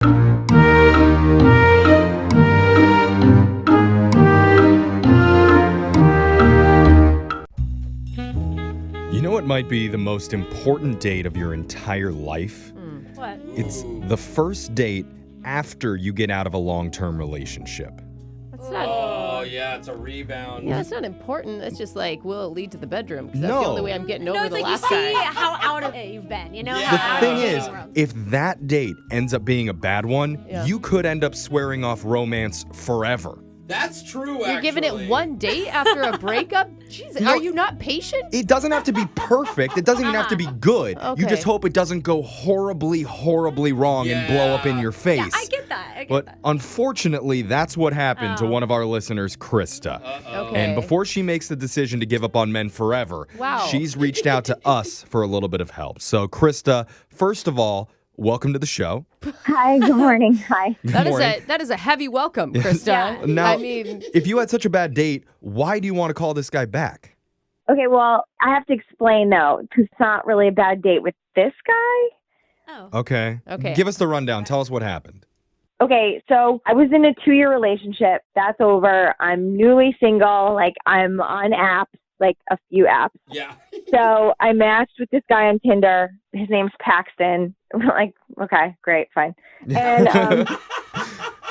You know what might be the most important date of your entire life? What? It's the first date after you get out of a long-term relationship. That's not. Oh, yeah, it's a rebound. Yeah, it's not important. It's just like, will it lead to the bedroom? Because that's No. the only way I'm getting over it's the like last you see guy. how out of it you've been, you know? Yeah. The How thing out of is, the world. if that date ends up being a bad one, Yeah. you could end up swearing off romance forever. That's true, actually. You're giving it one date after a breakup? Jeez, No. are you not patient? It doesn't have to be perfect. It doesn't even have to be good. You Okay. just hope it doesn't go horribly, horribly wrong and blow up in your face. Yeah, I get that. I get But that. unfortunately, that's what happened to one of our listeners, Krista. Okay. And before she makes the decision to give up on men forever, Wow. she's reached out to us for a little bit of help. So, Krista, first of all, welcome to the show. Hi, good morning. Hi. That is a heavy welcome, Krista. Yeah. Now, I mean, if you had such a bad date, why do you want to call this guy back? Okay, well, I have to explain though, 'cause it's not really a bad date with this guy. Oh. Okay. Okay. Give us the rundown. Tell us what happened. Okay, so I was in a 2-year relationship. That's over. I'm newly single. Like, I'm on apps, like a few apps. Yeah. So I matched with this guy on Tinder. His name's Paxton. I'm like, okay, great, fine. And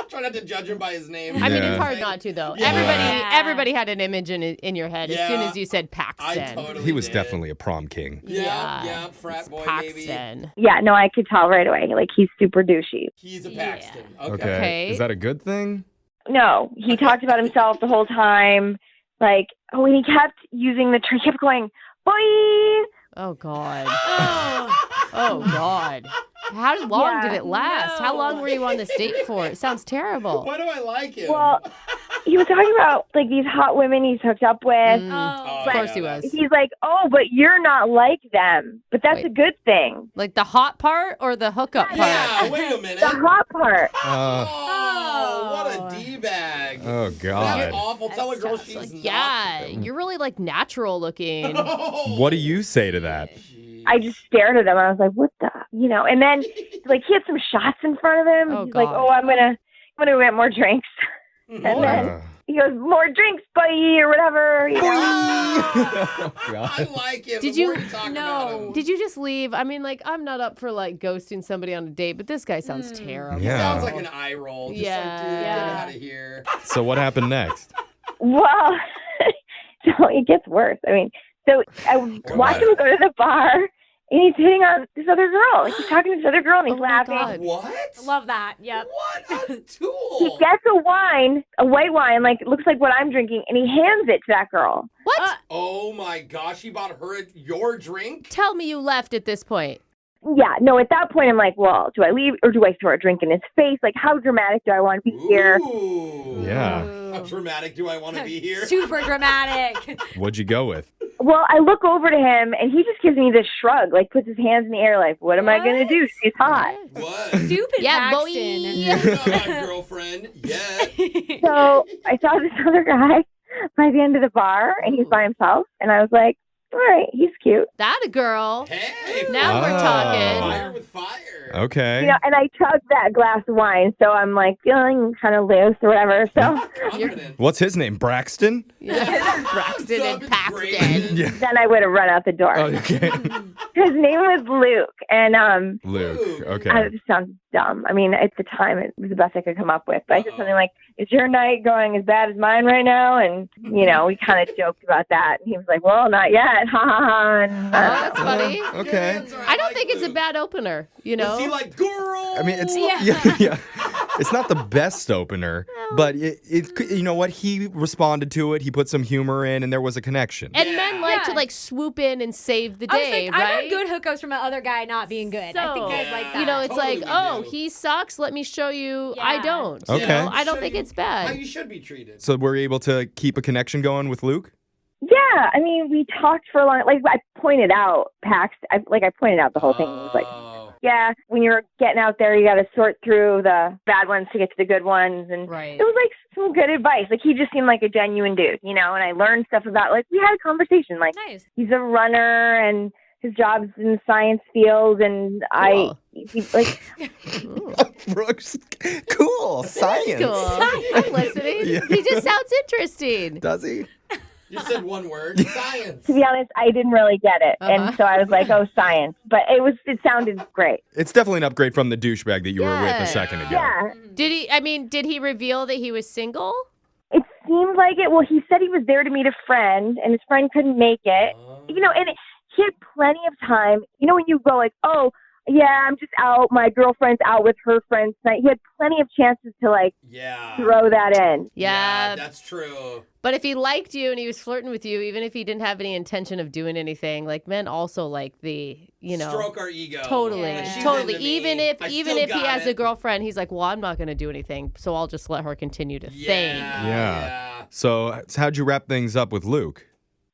Try not to judge him by his name. I mean, Yeah. it's hard not to, though. Yeah. Everybody had an image in your head as soon Yeah. as you said I Paxton. totally He was did. definitely a prom king. Yeah, frat It's boy, baby. Paxton. yeah, no, I could tell right away. Like, he's super douchey. He's a Yeah. Paxton. Okay. Okay. Is that a good thing? No, he talked about himself the whole time. Like, oh, and he kept using the term, he kept going, boy. Oh, God. Oh. Oh, God. How long Yeah. did it last? How No. long were you on this date for? It sounds terrible. Why do I like him? Well, he was talking about like these hot women he's hooked up with. Oh. Of course he was. He's like, oh, but you're not like them. But that's Wait. a good thing. Like the hot part or the hookup part? yeah, wait a minute. The hot part. Oh, what a D-bag. Oh, God. That's awful. Tell a girl tough. she's Like, not. yeah, you're really like natural looking. What do you say to that? I just stared at him. I was like, what the, and then like he had some shots in front of him. Oh, He's like, God. oh, I'm gonna get more drinks. And then Uh, he goes, more drinks, buddy, or whatever. oh, I God. like him. Did The more you- you talk No. about him. Did you just leave? I mean, like, I'm not up for like ghosting somebody on a date, but this guy sounds terrible. Yeah. Sounds like an eye roll. Just Yeah. like, dude, get Yeah. out of here. So what happened next? Well, so it gets worse. I mean, so I watched him go to the bar, and he's hitting on this other girl. Like, he's talking to this other girl, and he's Oh my laughing. God. What? Love that. Yep. What a He tool. gets a white wine, like it looks like what I'm drinking, and he hands it to that girl. What? Oh my gosh, he bought her your drink? Tell me you left at this point. Yeah, no, at that point, I'm like, well, do I leave or do I throw a drink in his face? Like, how dramatic do I want to be here? Ooh. Yeah. How dramatic do I want to be here? Super dramatic. What'd you go with? Well, I look over to him, and he just gives me this shrug, like puts his hands in the air, like, what am I going to What? do? She's hot. What? Stupid Yeah, boy. Paxton. You're not my girlfriend yet. So I saw this other guy by the end of the bar, and he's by himself, and I was like, all right, he's cute. That a girl. Hey, Now we're Oh. talking. fire with fire. Okay. And I chugged that glass of wine, so I'm like feeling kind of loose or whatever. So Confident. What's his name? Braxton? Yeah. Braxton and It's Paxton. great. Yeah. then I would have run out the door. Oh, okay. His name was Luke, and Luke. Okay. it just sounds dumb. I mean, at the time, it was the best I could come up with. But I said something like, "Is your night going as bad as mine right now?" And we kind of joked about that. And he was like, "Well, not yet." Ha ha ha. And, Oh, that's funny. Okay. I don't think it's a bad opener, you know? Was he like, girl? I mean, it's Yeah. yeah. It's not the best opener, but it you know what? He responded to it. He put some humor in, and there was a connection. And men like to Yeah. like swoop in and save the I was day, like, right? I've had good hookups from other guy not being good. I think guys like that. You know, it's Totally like, we oh, do. he sucks. Let me show you. I Yeah. don't. Okay. You know? I don't Should think you- it's How bad. you should be treated. So we're able to keep a connection going with Luke? yeah, I mean, we talked for a long. Like I pointed out, I pointed out the whole thing. It was like, Oh. yeah, when you're getting out there, you got to sort through the bad ones to get to the good ones. And Right. it was like some good advice. Like he just seemed like a genuine dude, and I learned stuff about, like, we had a conversation. Like Nice. he's a runner and his job's in the science field, and Brooks, cool. Science. Cool. I'm listening. Yeah. He just sounds interesting. Does he? You said one word, science. to be honest, I didn't really get it, and so I was like, "Oh, science," but it sounded great. It's definitely an upgrade from the douchebag that you were with a second ago. Yeah, Did he reveal that he was single? it seemed like it. Well, he said he was there to meet a friend, and his friend couldn't make it. And he had plenty of time. When you go like, "Oh, yeah, I'm just out. My girlfriend's out with her friends tonight." He had plenty of chances to throw that in. Yeah, that's true. But if he liked you and he was flirting with you, even if he didn't have any intention of doing anything, men also like the, stroke our ego. Totally, Yeah. totally. She's into Even me. if I even still if he got has it. a girlfriend, he's like, well, I'm not going to do anything, so I'll just let her continue to think. Yeah. So how'd you wrap things up with Luke?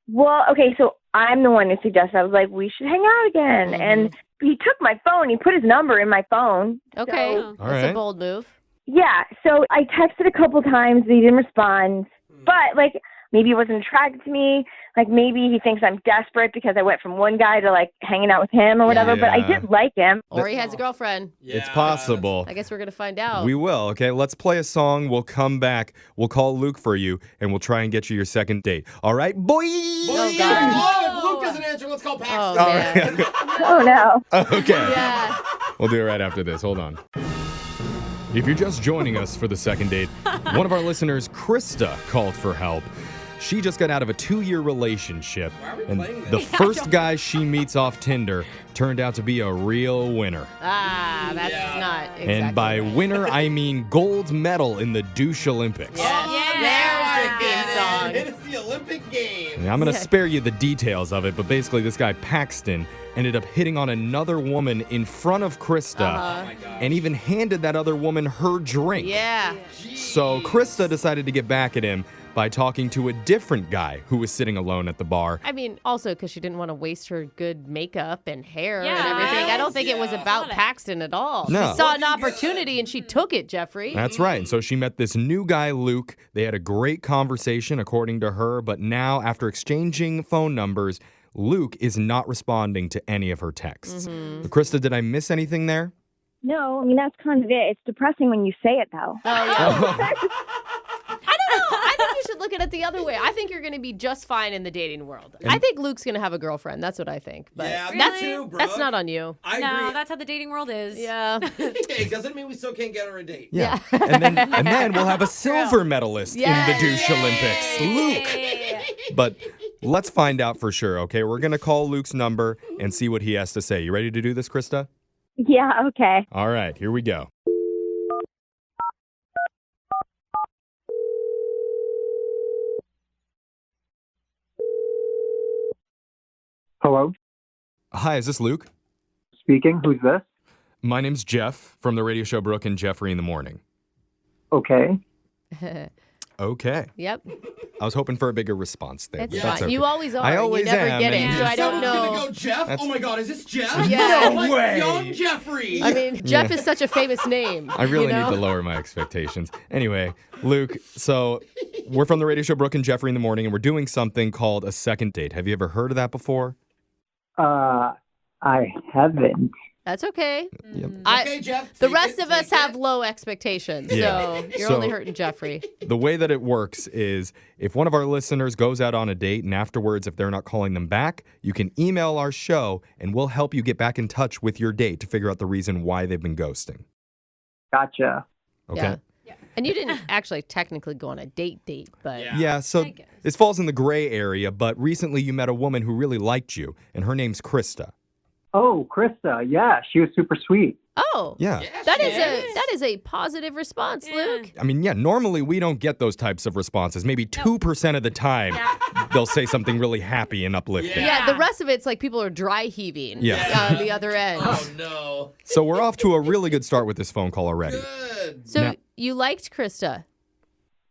Well, okay, so I'm the one who suggested. I was like, we should hang out again. And he took my phone. He put his number in my phone. Okay, So, All that's right. a bold move. yeah, so I texted a couple times, but he didn't respond. But, maybe he wasn't attracted to me. Maybe he thinks I'm desperate because I went from one guy to, hanging out with him or whatever. But I Yeah. did like him. Or he has a girlfriend. It's possible. I guess we're going to find out. We will. Okay, let's play a song. We'll come back. We'll call Luke for you, and we'll try and get you your second date. All right, boy? Oh, God. Oh, if Luke doesn't answer, let's call Paxton. Oh, man. Oh, no. Okay. Yeah. We'll do it right after this. Hold on. If you're just joining us for the second date, one of our listeners, Krista, called for help. She just got out of a 2-year relationship, Why are we and playing this? the first guy she meets off Tinder turned out to be a real winner. That's Yeah. not exactly And by right. winner, I mean gold medal in the douche Olympics. There's the theme song. It is the Olympic Games. And I'm going to spare you the details of it, but basically this guy, Paxton, ended up hitting on another woman in front of Krista Oh my gosh. and even handed that other woman her drink. Yeah. So Krista decided to get back at him by talking to a different guy who was sitting alone at the bar. I mean, also because she didn't want to waste her good makeup and hair and Yeah, everything. I don't think it was yeah. about Got it. Paxton at all. No. She saw an Looking opportunity good. and she took it, Jeffrey. That's right. And so she met this new guy, Luke. They had a great conversation, according to her. But now, after exchanging phone numbers, Luke is not responding to any of her texts. Krista, did I miss anything there? No, I mean, that's kind of it. It's depressing when you say it, though. Oh, yeah. I don't know. I think you should look at it the other way. I think you're going to be just fine in the dating world. I think Luke's going to have a girlfriend. That's what I think. But Yeah, me that's, too, bro. that's not on you. I No, agree. that's how the dating world is. Yeah. Hey, doesn't mean we still can't get her a date. Yeah. and then we'll have a silver medalist in the douche Olympics, Luke. Hey. But let's find out for sure, okay? We're going to call Luke's number and see what he has to say. You ready to do this, Krista? Yeah, okay. All right, here we go. Hello, Hi, is this Luke? speaking. Who's this? My name's Jeff from the radio show Brooke and Jeffrey in the morning. Okay. Okay. Yep. I was hoping for a bigger response there. It's but fine. that's okay. You always are. I always you never am, get it, and- so I don't Someone's know. gonna go Jeff. That's- Oh my God, is this Jeff? Yeah. Like way. Young Jeffrey. I mean, Jeff is such a famous name. I really you know? need to lower my expectations. Anyway, Luke, so we're from the radio show Brooke and Jeffrey in the morning, and we're doing something called a second date. Have you ever heard of that before? I haven't. That's okay. Yep. okay, Jeff. The take rest it, of us take have it. low expectations, Yeah. so you're So- only hurting Jeffrey. The way that it works is if one of our listeners goes out on a date and afterwards, if they're not calling them back, you can email our show and we'll help you get back in touch with your date to figure out the reason why they've been ghosting. Gotcha. Okay? Yeah. And you didn't actually technically go on a date, but Yeah. Yeah, so I guess. this falls in the gray area, but recently you met a woman who really liked you, and her name's Krista. Oh, Krista. Yeah, she was super sweet. oh, Yeah. that she is a positive response, Yeah. Luke. I mean, yeah, normally we don't get those types of responses. Maybe 2% of the time they'll say something really happy and uplifting. Yeah, the rest of it's like people are dry heaving. Yeah. On the other end. Oh no. So we're off to a really good start with this phone call already. Good. So Now- you liked Krista.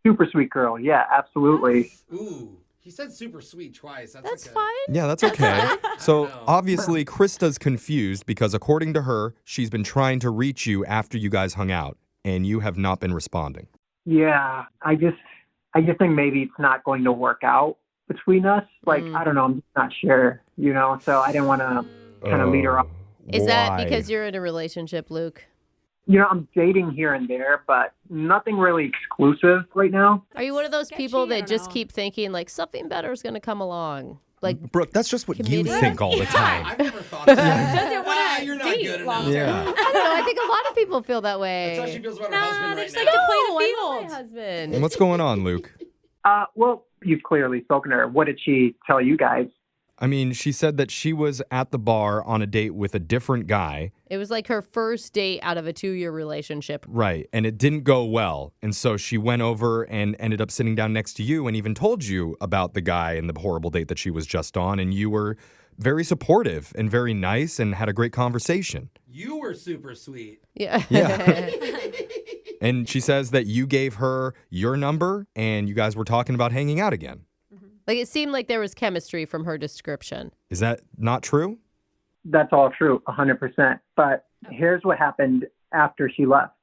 Super sweet girl. Yeah, absolutely. Ooh, he said super sweet twice. That's okay. fine. Yeah, that's okay. So know. obviously Krista's confused because according to her, she's been trying to reach you after you guys hung out, and you have not been responding. Yeah, I just think maybe it's not going to work out between us. Like, I don't know, I'm just not sure, so I didn't want to kind of lead her off. Is that Why? because you're in a relationship, Luke? I'm dating here and there, but nothing really exclusive right now. Are you one of those Sketchy? people I that don't just know. keep thinking like something better is going to come along? Like, Brooke, that's just what you Committed? think all the time. I've never thought of that. Doesn't wanna You're not date good long enough. Yeah. I don't know. I think a lot of people feel that way. That's how she feels about her Nah, husband they right just now. like to play the I love field. my husband. And what's going on, Luke? Well, you've clearly spoken to her. What did she tell you guys? I mean, she said that she was at the bar on a date with a different guy. It was like her first date out of a 2-year relationship. Right. And it didn't go well. And so she went over and ended up sitting down next to you and even told you about the guy and the horrible date that she was just on. And you were very supportive and very nice and had a great conversation. You were super sweet. Yeah. Yeah. And she says that you gave her your number and you guys were talking about hanging out again. Like it seemed like there was chemistry from her description. Is that not true? That's all true, 100%. But here's what happened after she left.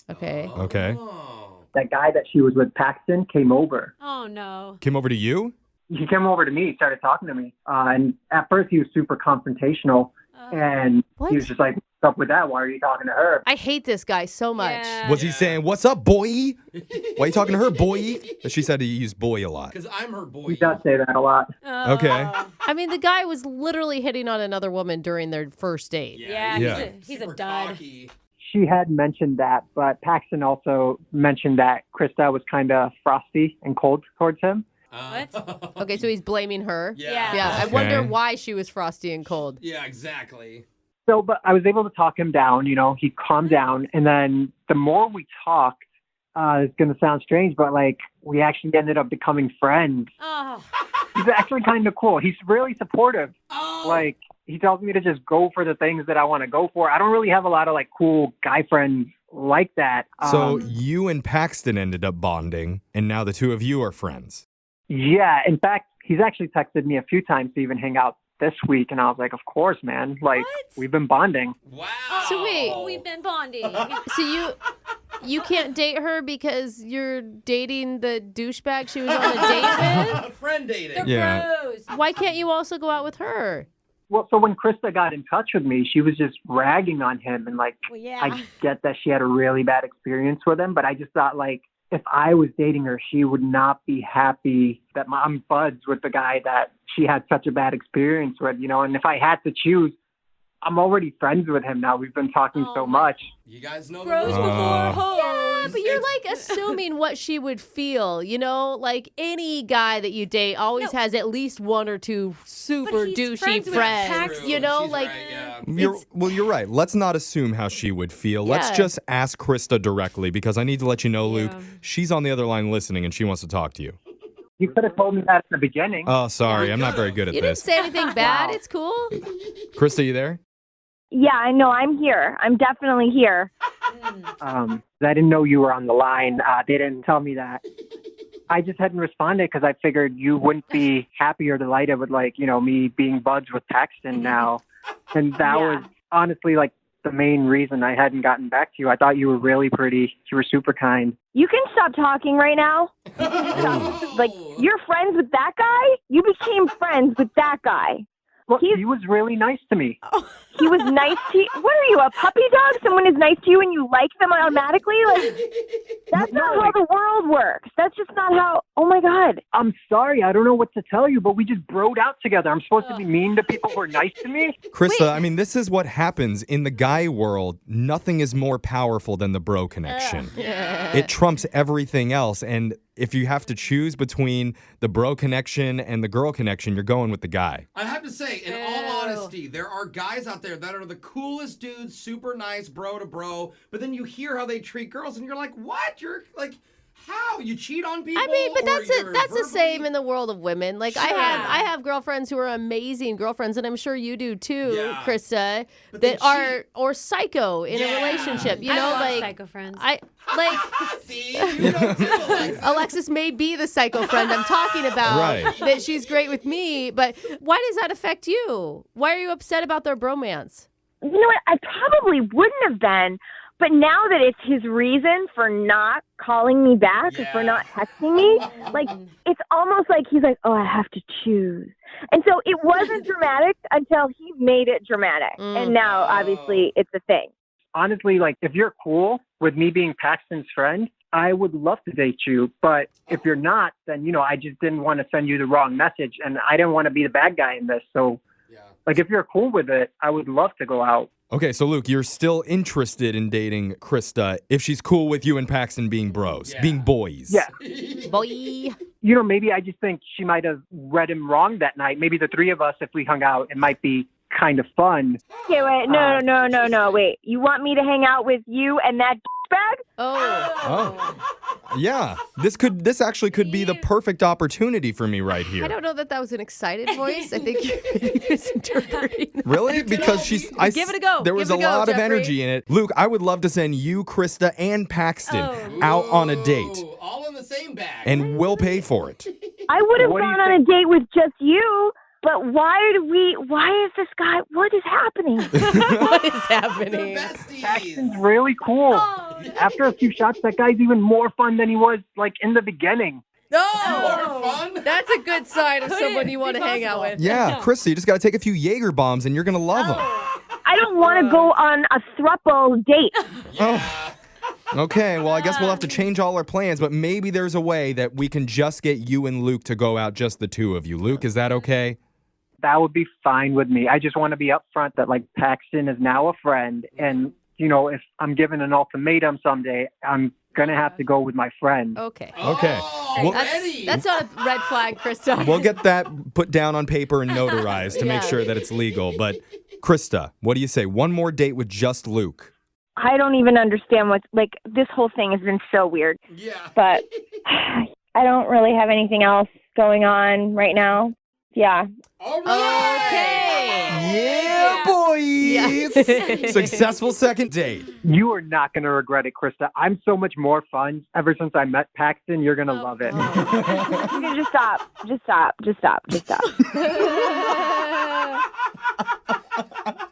Okay. Okay. Oh. That guy that she was with, Paxton, came over. Oh, no. Came over to you? He came over to me, started talking to me. And at first he was super confrontational. And What? he was just like, what's up with that? Why are you talking to her? I hate this guy so much. Yeah. Was he saying, "What's up, boy? Why are you talking to her, boy?" She said he used boy a lot. Because I'm her boy. He does say that a lot. Okay. I mean, the guy was literally hitting on another woman during their first date. Yeah, Yeah. he's a super dud. cocky. She had mentioned that, but Paxton also mentioned that Krista was kind of frosty and cold towards him. What? Okay, so he's blaming her. Yeah. Yeah, I Okay. wonder why she was frosty and cold. Yeah, exactly. So, but I was able to talk him down, he calmed down. And then the more we talked, it's going to sound strange, but like we actually ended up becoming friends. Oh, He's actually kind of cool. He's really supportive. Oh. Like he tells me to just go for the things that I want to go for. I don't really have a lot of like cool guy friends like that. So you and Paxton ended up bonding, and now the two of you are friends. Yeah, in fact, he's actually texted me a few times to even hang out this week, and I was like, of course, man. Like, What? we've been bonding. Wow. So wait. oh, we've been bonding. So you can't date her because you're dating the douchebag she was on a date with? Friend dating. They're Yeah. bros. Why can't you also go out with her? Well, so when Krista got in touch with me, she was just ragging on him, and like, Well, yeah. I get that she had a really bad experience with him, but I just thought like, if I was dating her, she would not be happy that I'm buds with the guy that she had such a bad experience with, and if I had to choose, I'm already friends with him now. We've been talking Oh so my- much. You guys know Bros the before rules. hoes. Yeah, but you're like assuming what she would feel, like any guy that you date always No. has at least one or two super he's douchey friends with friends. Paxton. You know, She's like right, yeah. You're right. Let's not assume how she would feel. Let's Yeah. just ask Krista directly, because I need to let you know, Luke, Yeah. she's on the other line listening and she wants to talk to you. You could have told me that at the beginning. Oh, sorry. Yeah, I'm not very good at you didn't this. say anything bad. Wow. It's cool. Krista, you there? Yeah, I know. I'm here. I'm definitely here. I didn't know you were on the line. They didn't tell me that. I just hadn't responded because I figured you wouldn't be happy or delighted with me being buds with Paxton now. And that Yeah. was honestly like the main reason I hadn't gotten back to you. I thought you were really pretty. You were super kind. You can stop talking right now. Like, you're friends with that guy? You became friends with that guy. Well, He's- he was really nice to me. He was nice to you. What are you, a puppy dog? Someone is nice to you and you like them automatically? Like, that's No, not how like- the world works. That's just not how. Oh my God. I'm sorry. I don't know what to tell you, but we just broed out together. I'm supposed to be mean to people who are nice to me? Krista, I mean, this is what happens in the guy world. Nothing is more powerful than the bro connection. It trumps everything else. And if you have to choose between the bro connection and the girl connection, you're going with the guy. I have to say, in all honesty, there are guys out there that are the coolest dudes, super nice, bro to bro, but then you hear how they treat girls and you're like, what? You're like, how? You cheat on people? I mean, but or that's you're that's the verbally- same in the world of women. Like Sure. I have girlfriends who are amazing girlfriends, and I'm sure you do too, Yeah. Krista, But they that are cheat. or psycho in a Yeah. relationship. You I know, love like psycho friends. I like See, you know too, Alexis. Alexis may be the psycho friend I'm talking about. Right. That she's great with me, but why does that affect you? Why are you upset about their bromance? You know what? I probably wouldn't have been, But now that it's his reason for not calling me back or for not texting me, like, it's almost like he's like, oh, I have to choose. And so it wasn't dramatic until he made it dramatic. And now, obviously, it's a thing. Honestly, like, if you're cool with me being Paxton's friend, I would love to date you. But if you're not, then, I just didn't want to send you the wrong message. And I didn't want to be the bad guy in this. So, like, if you're cool with it, I would love to go out. Okay, so Luke, you're still interested in dating Krista if she's cool with you and Paxton being bros, being boys. Yeah. Boy. Maybe I just think she might have read him wrong that night. Maybe the three of us, if we hung out, it might be kind of fun. Okay, wait, no, wait. You want me to hang out with you and that bag? Oh. Yeah, this actually could be the perfect opportunity for me right here. I don't know that was an excited voice. I think you're misinterpreting. Really? Because Give it a go. There was Give a it a go, lot of Jeffrey. energy in it. Luke, I would love to send you, Krista, and Paxton out on a date, Ooh, all in the same bag. and we'll pay for it. I would have What do you gone on a date with just you, but why is this guy, what is happening? What is happening? Paxton's really cool. After a few shots, that guy's even more fun than he was, like, in the beginning. No! More fun? That's a good sign of someone you want to hang out with. Yeah, Krista, you just got to take a few Jaeger bombs, and you're going to love them. I don't want to go on a throuple date. Okay, well, I guess we'll have to change all our plans, but maybe there's a way that we can just get you and Luke to go out, just the two of you. Luke, is that okay? That would be fine with me. I just want to be upfront that, like, Paxton is now a friend. And, if I'm given an ultimatum someday, I'm going to have to go with my friend. Okay. Okay. Oh, Well, That's not a red flag, Krista. We'll get that put down on paper and notarized to make Yeah. sure that it's legal. But, Krista, what do you say? One more date with just Luke. I don't even understand this whole thing has been so weird. Yeah. But I don't really have anything else going on right now. Yeah. All right. Okay. Yeah, boys! Successful second date. You are not going to regret it, Krista. I'm so much more fun. Ever since I met Paxton, you're going to love it. You can just stop. Just stop.